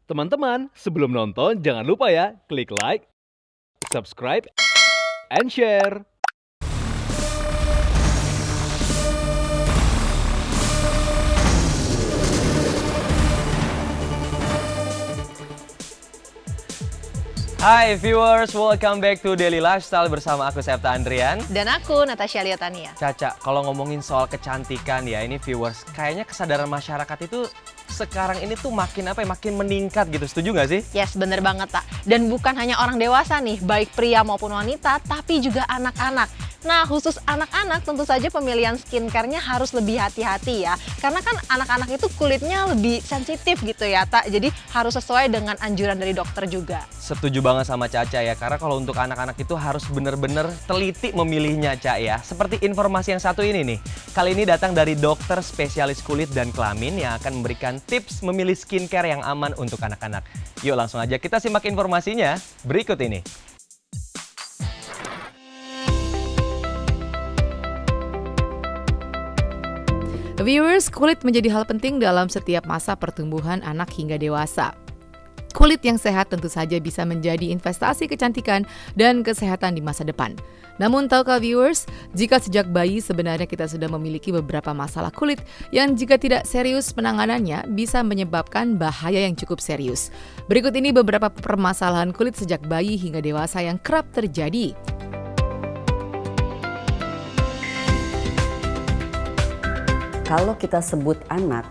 Teman-teman, sebelum nonton jangan lupa ya, klik like, subscribe, and share. Hai viewers, welcome back to Daily Lifestyle bersama aku Septa Andrian. Dan aku Natasha Liotania. Caca, kalau ngomongin soal kecantikan ya ini viewers, kayaknya kesadaran masyarakat itu sekarang ini tuh makin meningkat gitu, setuju nggak sih? Yes, bener banget tak. Dan bukan hanya orang dewasa nih, baik pria maupun wanita, tapi juga anak-anak. Nah, khusus anak-anak tentu saja pemilihan skincare-nya harus lebih hati-hati ya. Karena kan anak-anak itu kulitnya lebih sensitif gitu ya, tak. Jadi harus sesuai dengan anjuran dari dokter juga. Setuju banget sama Caca ya, karena kalau untuk anak-anak itu harus bener-bener teliti memilihnya, Ca ya. Seperti informasi yang satu ini nih. Kali ini datang dari dokter spesialis kulit dan kelamin yang akan memberikan tips memilih skincare yang aman untuk anak-anak. Yuk langsung aja kita simak informasinya berikut ini. Viewers, kulit menjadi hal penting dalam setiap masa pertumbuhan anak hingga dewasa. Kulit yang sehat tentu saja bisa menjadi investasi kecantikan dan kesehatan di masa depan. Namun tahukah viewers, jika sejak bayi sebenarnya kita sudah memiliki beberapa masalah kulit yang jika tidak serius penanganannya bisa menyebabkan bahaya yang cukup serius. Berikut ini beberapa permasalahan kulit sejak bayi hingga dewasa yang kerap terjadi. Kalau kita sebut anak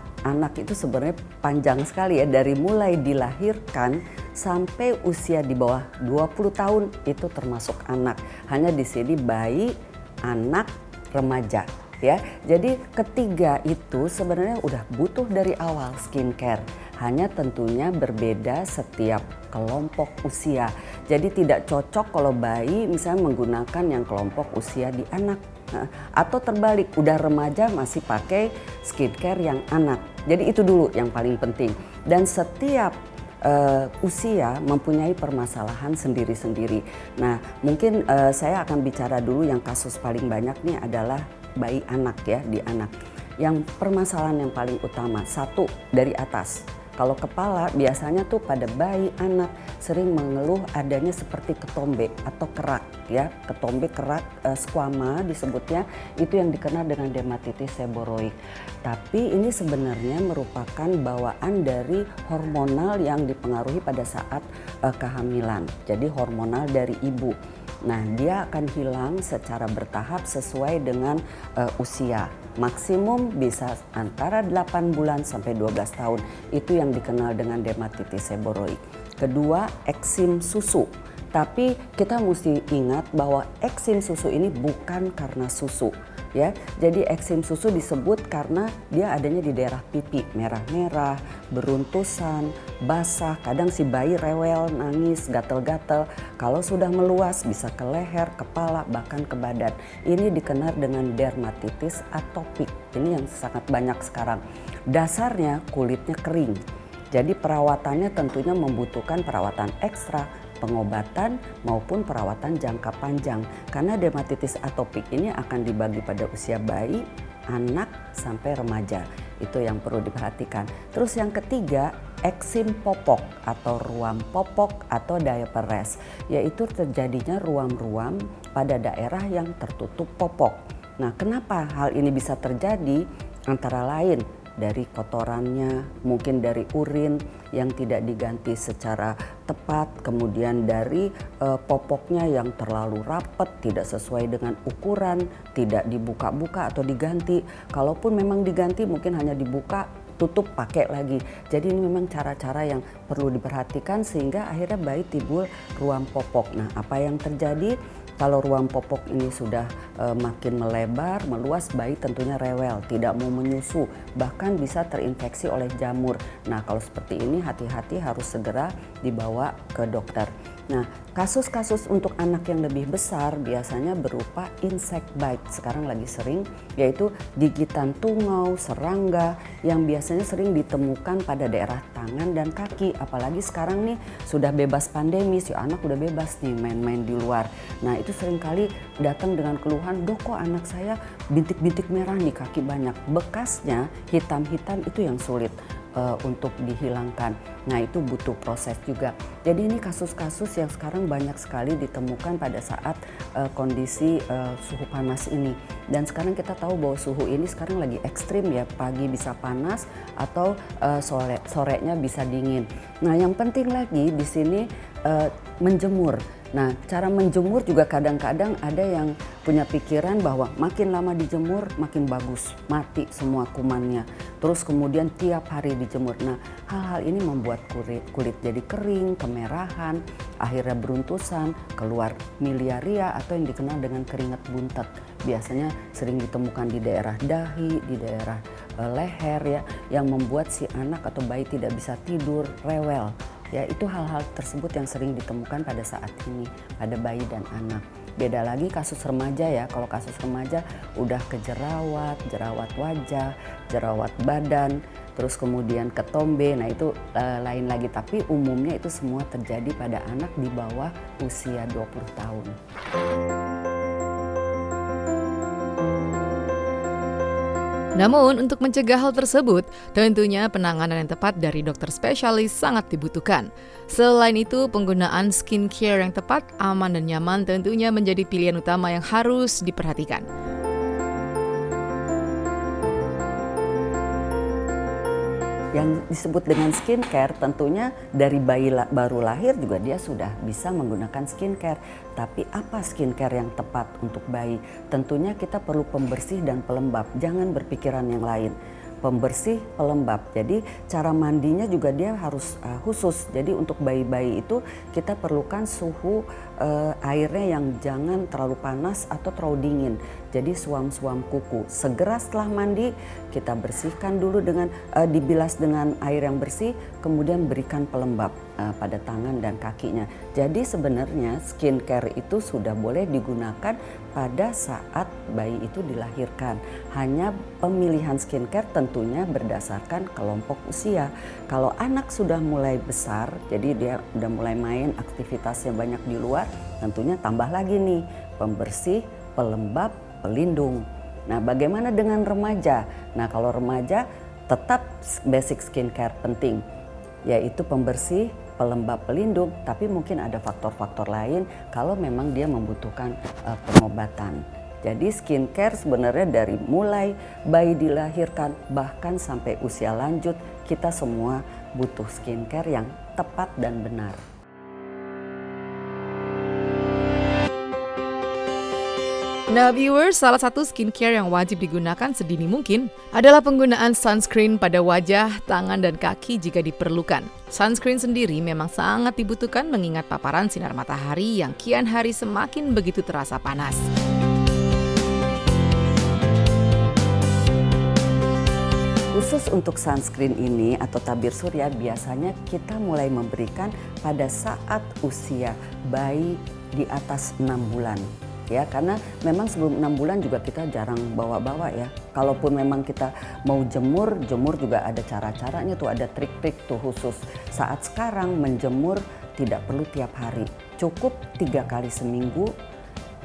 itu sebenarnya panjang sekali ya, dari mulai dilahirkan sampai usia di bawah 20 tahun itu termasuk anak. Hanya di sini bayi, anak, remaja ya. Jadi ketiga itu sebenarnya udah butuh dari awal skincare. Hanya tentunya berbeda setiap kelompok usia. Jadi tidak cocok kalau bayi misalnya menggunakan yang kelompok usia di anak. Atau terbalik, udah remaja masih pakai skincare yang anak. Jadi itu dulu yang paling penting. Dan setiap usia mempunyai permasalahan sendiri-sendiri. Nah mungkin saya akan bicara dulu yang kasus paling banyak nih adalah bayi anak ya, di anak. Yang permasalahan yang paling utama, satu dari atas. Kalau kepala biasanya tuh pada bayi anak sering mengeluh adanya seperti ketombe atau kerak ya, ketombe kerak squama disebutnya, itu yang dikenal dengan dermatitis seborrhoic. Tapi ini sebenarnya merupakan bawaan dari hormonal yang dipengaruhi pada saat kehamilan. Jadi hormonal dari ibu. Nah, dia akan hilang secara bertahap sesuai dengan usia. Maksimum bisa antara 8 bulan sampai 12 tahun. Itu yang dikenal dengan dermatitis seborrhoic. Kedua, eksim susu. Tapi kita mesti ingat bahwa eksim susu ini bukan karena susu. Ya, jadi eksim susu disebut karena dia adanya di daerah pipi, merah-merah, beruntusan, basah, kadang si bayi rewel, nangis, gatel-gatel. Kalau sudah meluas bisa ke leher, kepala, bahkan ke badan. Ini dikenal dengan dermatitis atopik. Ini yang sangat banyak sekarang. Dasarnya kulitnya kering. Jadi perawatannya tentunya membutuhkan perawatan ekstra, pengobatan maupun perawatan jangka panjang. Karena dermatitis atopik ini akan dibagi pada usia bayi, anak sampai remaja. Itu yang perlu diperhatikan. Terus yang ketiga, eksim popok atau ruam popok atau diaper rash, yaitu terjadinya ruam-ruam pada daerah yang tertutup popok. Nah, kenapa hal ini bisa terjadi? Antara lain dari kotorannya, mungkin dari urin yang tidak diganti secara tepat, kemudian dari popoknya yang terlalu rapat, tidak sesuai dengan ukuran, tidak dibuka-buka atau diganti. Kalaupun memang diganti mungkin hanya dibuka, tutup, pakai lagi. Jadi ini memang cara-cara yang perlu diperhatikan sehingga akhirnya bayi timbul ruam popok. Nah, apa yang terjadi? Kalau ruam popok ini sudah makin melebar, meluas, bayi tentunya rewel, tidak mau menyusu, bahkan bisa terinfeksi oleh jamur. Nah, kalau seperti ini hati-hati, harus segera dibawa ke dokter. Nah, kasus-kasus untuk anak yang lebih besar biasanya berupa insect bite, sekarang lagi sering, yaitu gigitan tungau, serangga yang biasanya sering ditemukan pada daerah tangan dan kaki. Apalagi sekarang nih sudah bebas pandemi, si anak udah bebas nih main-main di luar. Nah, itu seringkali datang dengan keluhan, "Dok, kok anak saya bintik-bintik merah di kaki banyak." Bekasnya hitam-hitam itu yang sulit untuk dihilangkan. Nah itu butuh proses juga. Jadi ini kasus-kasus yang sekarang banyak sekali ditemukan pada saat kondisi suhu panas ini. Dan sekarang kita tahu bahwa suhu ini sekarang lagi ekstrim ya, pagi bisa panas atau sorenya bisa dingin. Nah yang penting lagi di sini menjemur. Nah, cara menjemur juga kadang-kadang ada yang punya pikiran bahwa makin lama dijemur makin bagus, mati semua kumannya. Terus kemudian tiap hari dijemur. Nah, hal-hal ini membuat kulit jadi kering, kemerahan, akhirnya beruntusan, keluar miliaria atau yang dikenal dengan keringat buntet. Biasanya sering ditemukan di daerah dahi, di daerah leher ya, yang membuat si anak atau bayi tidak bisa tidur, rewel. Ya, itu hal-hal tersebut yang sering ditemukan pada saat ini pada bayi dan anak. Beda lagi kasus remaja ya, kalau kasus remaja udah ke jerawat wajah, jerawat badan, terus kemudian ketombe, nah itu lain lagi. Tapi umumnya itu semua terjadi pada anak di bawah usia 20 tahun. Namun, untuk mencegah hal tersebut, tentunya penanganan yang tepat dari dokter spesialis sangat dibutuhkan. Selain itu, penggunaan skincare yang tepat, aman dan nyaman tentunya menjadi pilihan utama yang harus diperhatikan. Yang disebut dengan skincare tentunya dari bayi baru lahir juga dia sudah bisa menggunakan skincare. Tapi apa skincare yang tepat untuk bayi? Tentunya kita perlu pembersih dan pelembab, jangan berpikiran yang lain. Pembersih, pelembab. Jadi cara mandinya juga dia harus khusus. Jadi untuk bayi-bayi itu kita perlukan suhu airnya yang jangan terlalu panas atau terlalu dingin. Jadi suam-suam kuku. Segera setelah mandi kita bersihkan dulu dengan dibilas dengan air yang bersih, kemudian berikan pelembab pada tangan dan kakinya. Jadi sebenarnya skincare itu sudah boleh digunakan pada saat bayi itu dilahirkan. Hanya pemilihan skincare tentunya berdasarkan kelompok usia. Kalau anak sudah mulai besar, jadi dia udah mulai main aktivitasnya banyak di luar, tentunya tambah lagi nih pembersih, pelembab, pelindung. Nah, bagaimana dengan remaja? Nah, kalau remaja tetap basic skincare penting, yaitu pembersih, pelembab, pelindung, tapi mungkin ada faktor-faktor lain kalau memang dia membutuhkan pengobatan. Jadi skincare sebenarnya dari mulai bayi dilahirkan bahkan sampai usia lanjut, kita semua butuh skincare yang tepat dan benar. Nah viewers, salah satu skincare yang wajib digunakan sedini mungkin adalah penggunaan sunscreen pada wajah, tangan, dan kaki jika diperlukan. Sunscreen sendiri memang sangat dibutuhkan mengingat paparan sinar matahari yang kian hari semakin begitu terasa panas. Khusus untuk sunscreen ini atau tabir surya biasanya kita mulai memberikan pada saat usia bayi di atas 6 bulan. Ya, karena memang sebelum 6 bulan juga kita jarang bawa-bawa ya. Kalaupun memang kita mau jemur juga ada cara-caranya tuh, ada trik-trik tuh khusus. Saat sekarang menjemur tidak perlu tiap hari, cukup 3 kali seminggu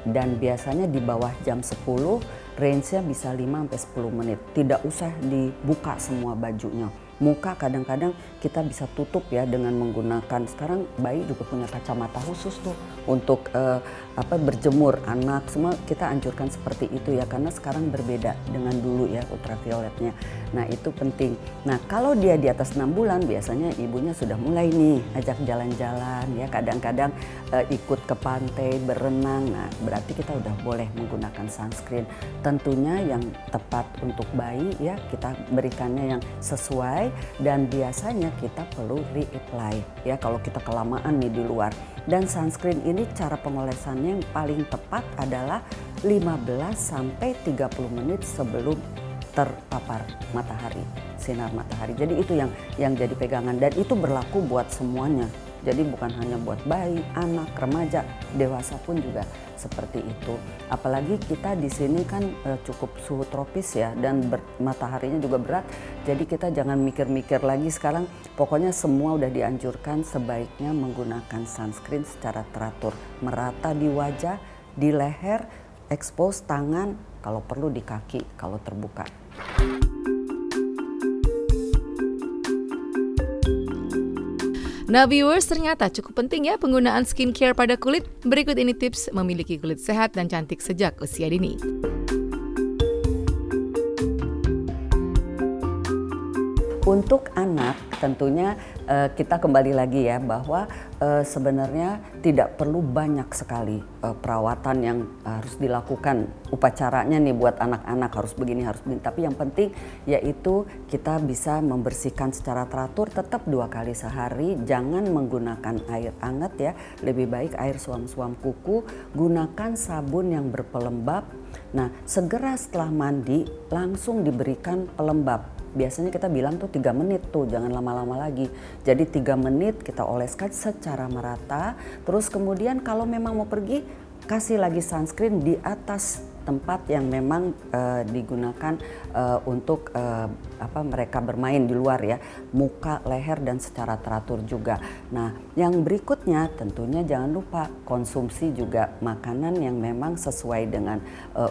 dan biasanya di bawah jam 10, range-nya bisa 5-10 menit. Tidak usah dibuka semua bajunya. Muka kadang-kadang kita bisa tutup ya dengan menggunakan, sekarang bayi juga punya kacamata khusus tuh untuk berjemur, anak semua kita anjurkan seperti itu ya, karena sekarang berbeda dengan dulu ya ultravioletnya. Nah itu penting. Nah kalau dia di atas 6 bulan biasanya ibunya sudah mulai nih ajak jalan-jalan ya, kadang-kadang ikut ke pantai berenang. Nah berarti kita udah boleh menggunakan sunscreen. Tentunya yang tepat untuk bayi ya, kita berikannya yang sesuai. Dan biasanya kita perlu reapply ya kalau kita kelamaan nih di luar. Dan sunscreen ini cara pengolesannya yang paling tepat adalah 15-30 menit sebelum terpapar matahari, sinar matahari. Jadi itu yang jadi pegangan dan itu berlaku buat semuanya. Jadi bukan hanya buat bayi, anak, remaja, dewasa pun juga seperti itu. Apalagi kita di sini kan cukup suhu tropis ya, dan mataharinya juga berat. Jadi kita jangan mikir-mikir lagi sekarang. Pokoknya semua udah dianjurkan sebaiknya menggunakan sunscreen secara teratur, merata di wajah, di leher, expose tangan, kalau perlu di kaki kalau terbuka. Nah viewers, ternyata cukup penting ya penggunaan skincare pada kulit. Berikut ini tips memiliki kulit sehat dan cantik sejak usia dini. Untuk anak tentunya kita kembali lagi ya bahwa sebenarnya tidak perlu banyak sekali perawatan yang harus dilakukan, upacaranya nih buat anak-anak harus begini, tapi yang penting yaitu kita bisa membersihkan secara teratur tetap 2 kali sehari, jangan menggunakan air hangat ya, lebih baik air suam-suam kuku, gunakan sabun yang berpelembab. Nah, segera setelah mandi langsung diberikan pelembab. Biasanya kita bilang tuh 3 menit tuh, jangan lama-lama lagi. Jadi 3 menit kita oleskan secara merata. Terus kemudian kalau memang mau pergi, kasih lagi sunscreen di atas tempat yang memang digunakan untuk mereka bermain di luar ya, muka, leher dan secara teratur juga. Nah, yang berikutnya tentunya jangan lupa konsumsi juga makanan yang memang sesuai dengan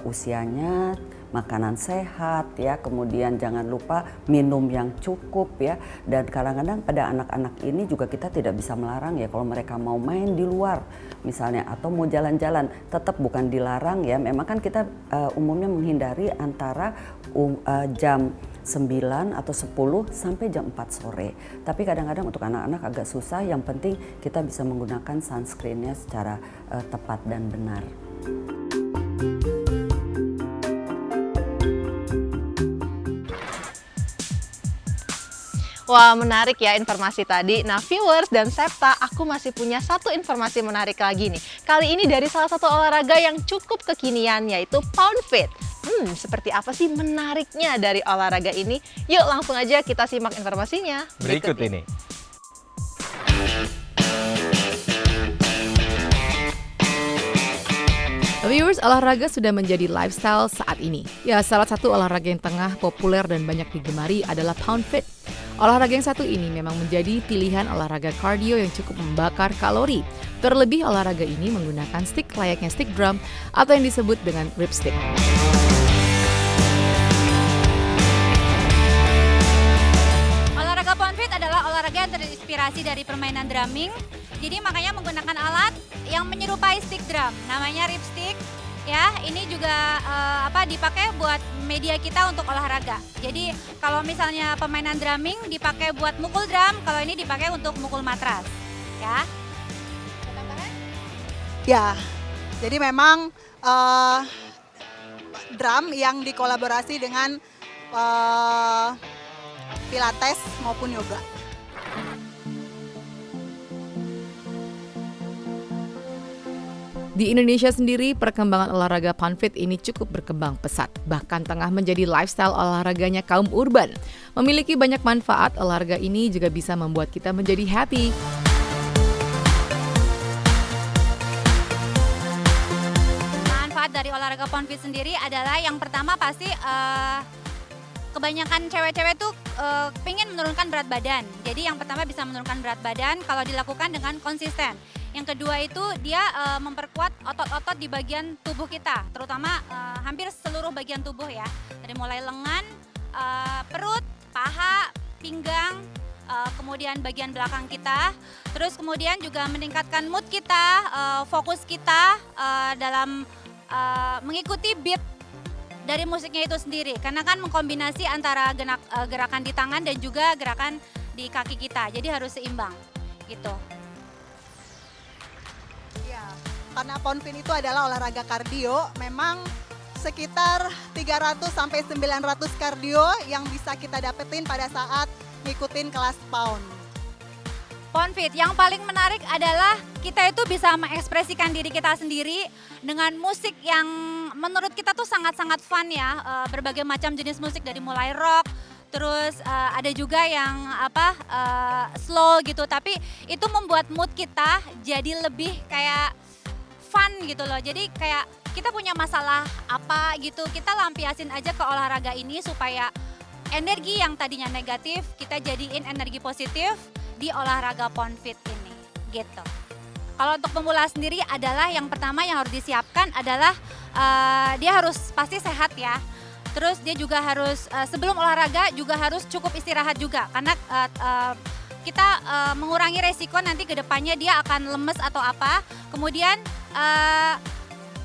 usianya, makanan sehat ya, kemudian jangan lupa minum yang cukup ya. Dan kadang-kadang pada anak-anak ini juga kita tidak bisa melarang ya, kalau mereka mau main di luar misalnya atau mau jalan-jalan tetap bukan dilarang ya. Memang kan kita umumnya menghindari antara jam 9 atau 10 sampai jam 4 sore. Tapi kadang-kadang untuk anak-anak agak susah, yang penting kita bisa menggunakan sunscreen-nya secara tepat dan benar. Wah, menarik ya informasi tadi. Nah, viewers dan Septa, aku masih punya satu informasi menarik lagi nih. Kali ini dari salah satu olahraga yang cukup kekinian, yaitu Pound Fit. Seperti apa sih menariknya dari olahraga ini? Yuk langsung aja kita simak informasinya Berikut ini. Viewers, olahraga sudah menjadi lifestyle saat ini. Ya, salah satu olahraga yang tengah populer dan banyak digemari adalah Pound Fit. Olahraga yang satu ini memang menjadi pilihan olahraga kardio yang cukup membakar kalori. Terlebih olahraga ini menggunakan stick layaknya stick drum atau yang disebut dengan ripstick. Olahraga Pound Fit adalah olahraga yang terinspirasi dari permainan drumming. Jadi makanya menggunakan alat yang menyerupai stick drum, namanya ripstick. Ya, ini juga dipakai buat media kita untuk olahraga. Jadi kalau misalnya permainan drumming dipakai buat mukul drum, kalau ini dipakai untuk mukul matras. Ya. Ada tambahan? Ya, jadi memang drum yang dikolaborasi dengan pilates maupun yoga. Di Indonesia sendiri, perkembangan olahraga Pound Fit ini cukup berkembang pesat, bahkan tengah menjadi lifestyle olahraganya kaum urban. Memiliki banyak manfaat, olahraga ini juga bisa membuat kita menjadi happy. Manfaat dari olahraga Pound Fit sendiri adalah yang pertama pasti kebanyakan cewek-cewek tuh pengen menurunkan berat badan. Jadi yang pertama bisa menurunkan berat badan kalau dilakukan dengan konsisten. Yang kedua itu dia memperkuat otot-otot di bagian tubuh kita, terutama hampir seluruh bagian tubuh ya. Dari mulai lengan, perut, paha, pinggang, kemudian bagian belakang kita. Terus kemudian juga meningkatkan mood kita, fokus kita dalam mengikuti beat dari musiknya itu sendiri. Karena kan mengkombinasi antara gerakan di tangan dan juga gerakan di kaki kita. Jadi harus seimbang gitu. Karena Pound Fit itu adalah olahraga kardio, memang sekitar 300 sampai 900 kardio yang bisa kita dapetin pada saat ngikutin kelas Pound. Pound Fit yang paling menarik adalah kita itu bisa mengekspresikan diri kita sendiri dengan musik yang menurut kita tuh sangat-sangat fun ya. Berbagai macam jenis musik dari mulai rock, terus ada juga yang slow gitu, tapi itu membuat mood kita jadi lebih kayak fun gitu loh. Jadi kayak kita punya masalah apa gitu, kita lampiasin aja ke olahraga ini supaya energi yang tadinya negatif kita jadiin energi positif di olahraga Pound Fit ini gitu. Kalau untuk pemula sendiri adalah yang pertama yang harus disiapkan adalah dia harus pasti sehat ya. Terus dia juga harus sebelum olahraga juga harus cukup istirahat juga karena kita mengurangi resiko nanti ke depannya dia akan lemes atau apa. Kemudian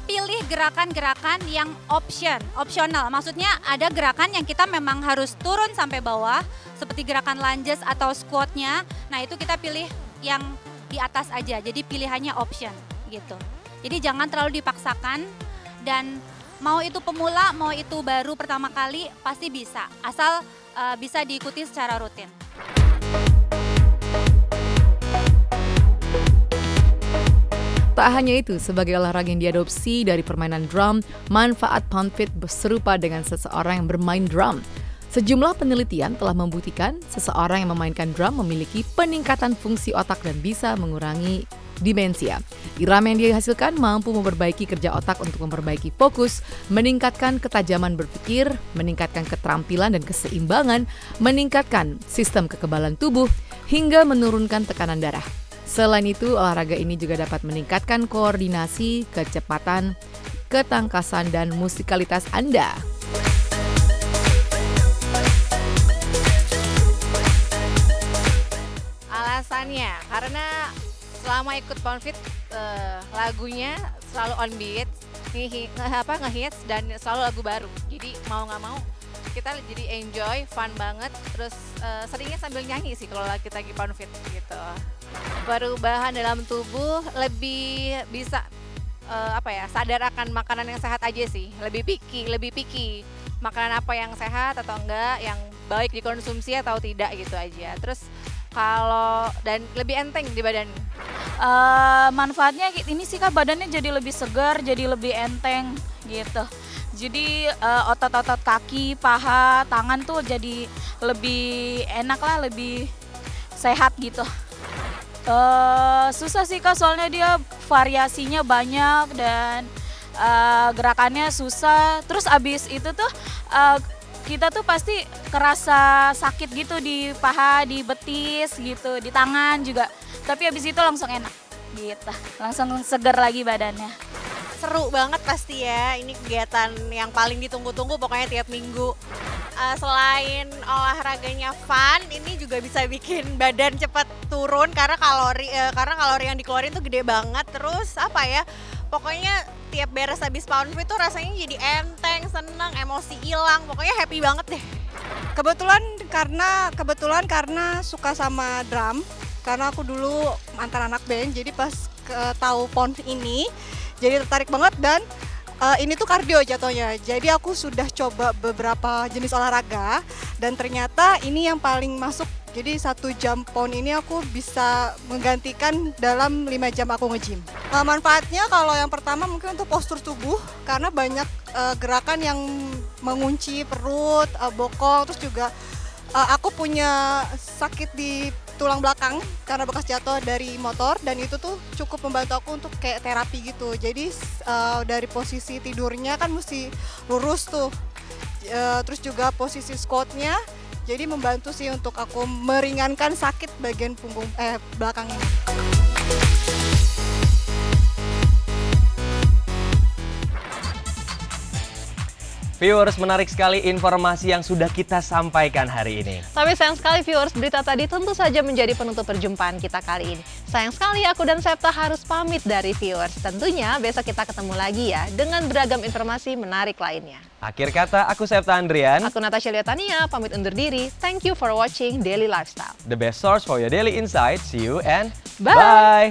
pilih gerakan-gerakan yang opsional. Maksudnya ada gerakan yang kita memang harus turun sampai bawah, seperti gerakan lunges atau squatnya. Nah itu kita pilih yang di atas aja, jadi pilihannya option gitu. Jadi jangan terlalu dipaksakan, dan mau itu pemula, mau itu baru pertama kali, pasti bisa. Asal bisa diikuti secara rutin. Tak hanya itu, sebagai olahraga yang diadopsi dari permainan drum, manfaat Pound Fit serupa dengan seseorang yang bermain drum. Sejumlah penelitian telah membuktikan seseorang yang memainkan drum memiliki peningkatan fungsi otak dan bisa mengurangi demensia. Irama yang dihasilkan mampu memperbaiki kerja otak untuk memperbaiki fokus, meningkatkan ketajaman berpikir, meningkatkan keterampilan dan keseimbangan, meningkatkan sistem kekebalan tubuh, hingga menurunkan tekanan darah. Selain itu, olahraga ini juga dapat meningkatkan koordinasi, kecepatan, ketangkasan, dan musikalitas Anda. Alasannya, karena selama ikut Pound Fit, lagunya selalu on beat, ngehits, dan selalu lagu baru. Jadi mau nggak mau, kita jadi enjoy, fun banget, terus seringnya sambil nyanyi sih kalau kita lagi Pound Fit gitu. Perubahan dalam tubuh lebih bisa sadar akan makanan yang sehat aja sih, lebih picky makanan apa yang sehat atau enggak, yang baik dikonsumsi atau tidak gitu aja. Terus dan lebih enteng di badan. Manfaatnya ini sih Kak, badannya jadi lebih segar, jadi lebih enteng gitu. Jadi otot-otot kaki, paha, tangan tuh jadi lebih enak lah, lebih sehat gitu. Susah sih Kak, soalnya dia variasinya banyak dan gerakannya susah. Terus abis itu tuh kita tuh pasti kerasa sakit gitu di paha, di betis gitu, di tangan juga. Tapi abis itu langsung enak gitu, langsung segar lagi badannya. Seru banget pasti ya, ini kegiatan yang paling ditunggu-tunggu pokoknya tiap minggu. Selain olahraganya fun, ini juga bisa bikin badan cepat turun karena kalori yang dikeluarin tuh gede banget. Terus pokoknya tiap beres habis Pound Fit tuh rasanya jadi enteng, seneng, emosi hilang, pokoknya happy banget deh. Kebetulan karena suka sama drum, karena aku dulu mantan anak band, jadi pas tahu Pound ini jadi tertarik banget. Dan ini tuh kardio jatuhnya, jadi aku sudah coba beberapa jenis olahraga dan ternyata ini yang paling masuk. Jadi 1 jam Pound ini aku bisa menggantikan dalam 5 jam aku nge-gym. Manfaatnya kalau yang pertama mungkin untuk postur tubuh, karena banyak gerakan yang mengunci perut, bokong, terus juga aku punya sakit di tulang belakang karena bekas jatuh dari motor, dan itu tuh cukup membantu aku untuk kayak terapi gitu. Jadi dari posisi tidurnya kan mesti lurus tuh, terus juga posisi squatnya, jadi membantu sih untuk aku meringankan sakit bagian punggung belakang ini. Viewers, menarik sekali informasi yang sudah kita sampaikan hari ini. Tapi sayang sekali viewers, berita tadi tentu saja menjadi penutup perjumpaan kita kali ini. Sayang sekali aku dan Septa harus pamit dari viewers. Tentunya besok kita ketemu lagi ya dengan beragam informasi menarik lainnya. Akhir kata, aku Septa Andrian. Aku Natasha Liatania, pamit undur diri. Thank you for watching Daily Lifestyle. The best source for your daily insight. See you and Bye. bye.